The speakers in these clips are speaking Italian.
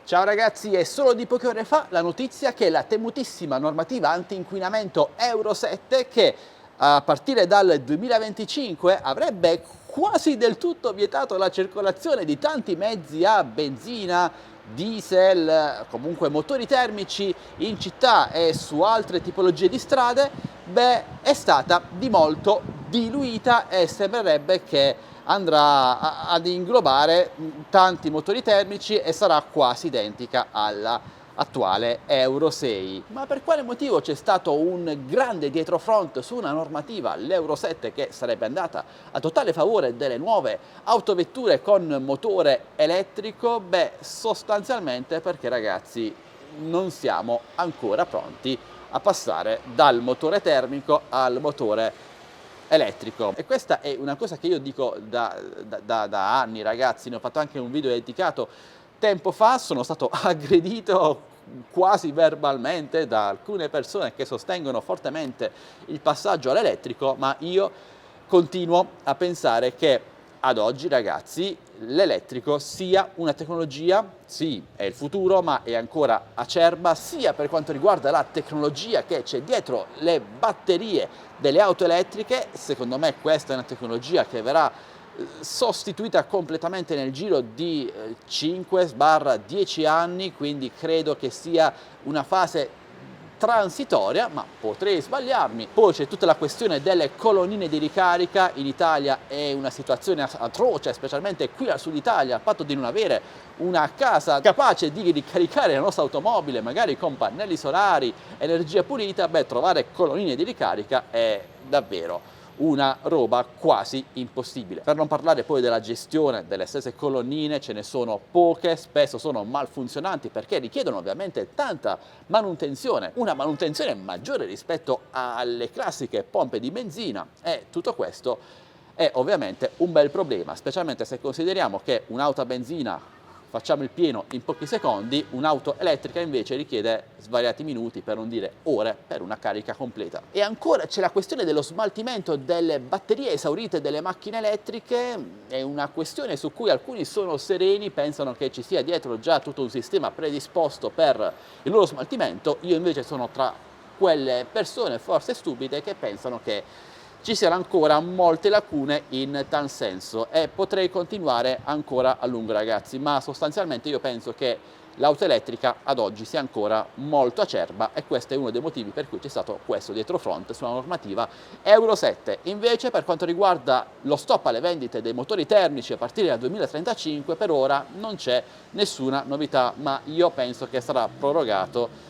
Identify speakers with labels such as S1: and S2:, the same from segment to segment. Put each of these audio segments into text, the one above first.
S1: Ciao ragazzi, è solo di poche ore fa la notizia che la temutissima normativa anti-inquinamento Euro 7, che a partire dal 2025 avrebbe quasi del tutto vietato la circolazione di tanti mezzi a benzina, diesel, comunque motori termici in città e su altre tipologie di strade, è stata di molto diluita e sembrerebbe che andrà ad inglobare tanti motori termici e sarà quasi identica alla attuale Euro 6. Ma per quale motivo c'è stato un grande dietrofront su una normativa, l'Euro 7, che sarebbe andata a totale favore delle nuove autovetture con motore elettrico? Sostanzialmente perché, ragazzi, non siamo ancora pronti a passare dal motore termico al motore elettrico. E questa è una cosa che io dico da anni, ragazzi. Ne ho fatto anche un video dedicato tempo fa. Sono stato aggredito quasi verbalmente da alcune persone che sostengono fortemente il passaggio all'elettrico, ma io continuo a pensare che ad oggi, ragazzi, l'elettrico sia una tecnologia, sì, è il futuro, ma è ancora acerba, sia per quanto riguarda la tecnologia che c'è dietro le batterie delle auto elettriche. Secondo me questa è una tecnologia che verrà sostituita completamente nel giro di 5-10 anni, quindi credo che sia una fase transitoria, ma potrei sbagliarmi. Poi c'è tutta la questione delle colonnine di ricarica. In Italia è una situazione atroce, specialmente qui al sud Italia, il fatto di non avere una casa capace di ricaricare la nostra automobile, magari con pannelli solari, energia pulita. Trovare colonnine di ricarica è davvero una roba quasi impossibile. Per non parlare poi della gestione delle stesse colonnine, ce ne sono poche, spesso sono malfunzionanti perché richiedono ovviamente tanta manutenzione, una manutenzione maggiore rispetto alle classiche pompe di benzina, e tutto questo è ovviamente un bel problema, specialmente se consideriamo che un'auto a benzina facciamo il pieno in pochi secondi, un'auto elettrica invece richiede svariati minuti, per non dire ore, per una carica completa. E ancora c'è la questione dello smaltimento delle batterie esaurite delle macchine elettriche. È una questione su cui alcuni sono sereni, pensano che ci sia dietro già tutto un sistema predisposto per il loro smaltimento. Io invece sono tra quelle persone forse stupide che pensano che ci siano ancora molte lacune in tal senso, e potrei continuare ancora a lungo, ragazzi, ma sostanzialmente io penso che l'auto elettrica ad oggi sia ancora molto acerba, e questo è uno dei motivi per cui c'è stato questo dietrofront sulla normativa Euro 7. Invece, per quanto riguarda lo stop alle vendite dei motori termici a partire dal 2035, per ora non c'è nessuna novità, ma io penso che sarà prorogato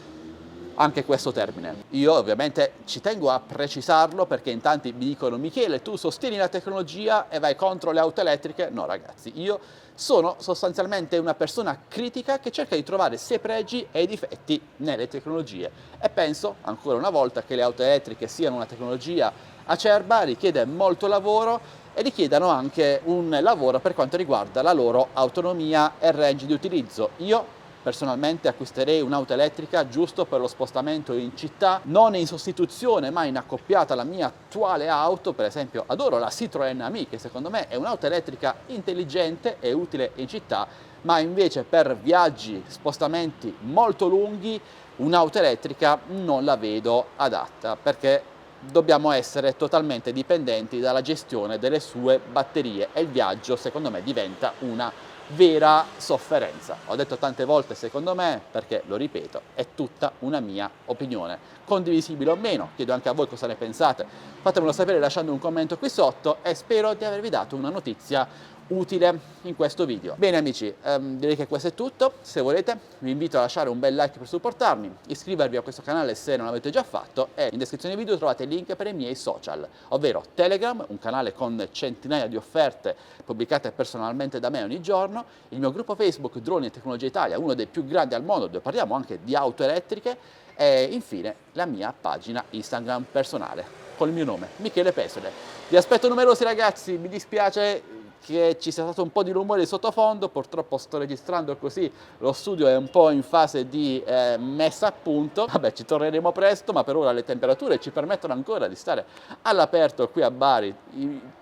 S1: anche questo termine. Io ovviamente ci tengo a precisarlo, perché in tanti mi dicono: Michele, tu sostieni la tecnologia e vai contro le auto elettriche. No, ragazzi, io sono sostanzialmente una persona critica che cerca di trovare sia i pregi e i difetti nelle tecnologie, e penso ancora una volta che le auto elettriche siano una tecnologia acerba, richiede molto lavoro e richiedano anche un lavoro per quanto riguarda la loro autonomia e range di utilizzo. Io personalmente acquisterei un'auto elettrica giusto per lo spostamento in città, non in sostituzione ma in accoppiata alla mia attuale auto. Per esempio adoro la Citroen Ami, che secondo me è un'auto elettrica intelligente e utile in città, ma invece per viaggi, spostamenti molto lunghi, un'auto elettrica non la vedo adatta, perché dobbiamo essere totalmente dipendenti dalla gestione delle sue batterie e il viaggio, secondo me, diventa una vera sofferenza. Ho detto tante volte secondo me, perché lo ripeto, è tutta una mia opinione, condivisibile o meno. Chiedo anche a voi cosa ne pensate, fatemelo sapere lasciando un commento qui sotto, e spero di avervi dato una notizia utile in questo video. Bene amici, direi che questo è tutto. Se volete vi invito a lasciare un bel like per supportarmi, iscrivervi a questo canale se non l'avete già fatto, e in descrizione del video trovate il link per i miei social, ovvero Telegram, un canale con centinaia di offerte pubblicate personalmente da me ogni giorno, il mio gruppo Facebook Droni e Tecnologia Italia, uno dei più grandi al mondo, dove parliamo anche di auto elettriche, e infine la mia pagina Instagram personale con il mio nome, Michele Pesole. Vi aspetto numerosi, ragazzi, mi dispiace che ci sia stato un po' di rumore di sottofondo, purtroppo sto registrando così, lo studio è un po' in fase di messa a punto. Vabbè, ci torneremo presto, ma per ora le temperature ci permettono ancora di stare all'aperto qui a Bari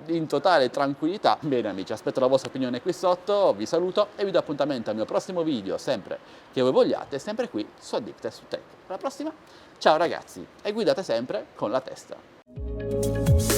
S1: in totale tranquillità. Bene amici, aspetto la vostra opinione qui sotto, vi saluto e vi do appuntamento al mio prossimo video, sempre che voi vogliate, sempre qui su Addicted to Tech. Alla prossima, ciao ragazzi, e guidate sempre con la testa.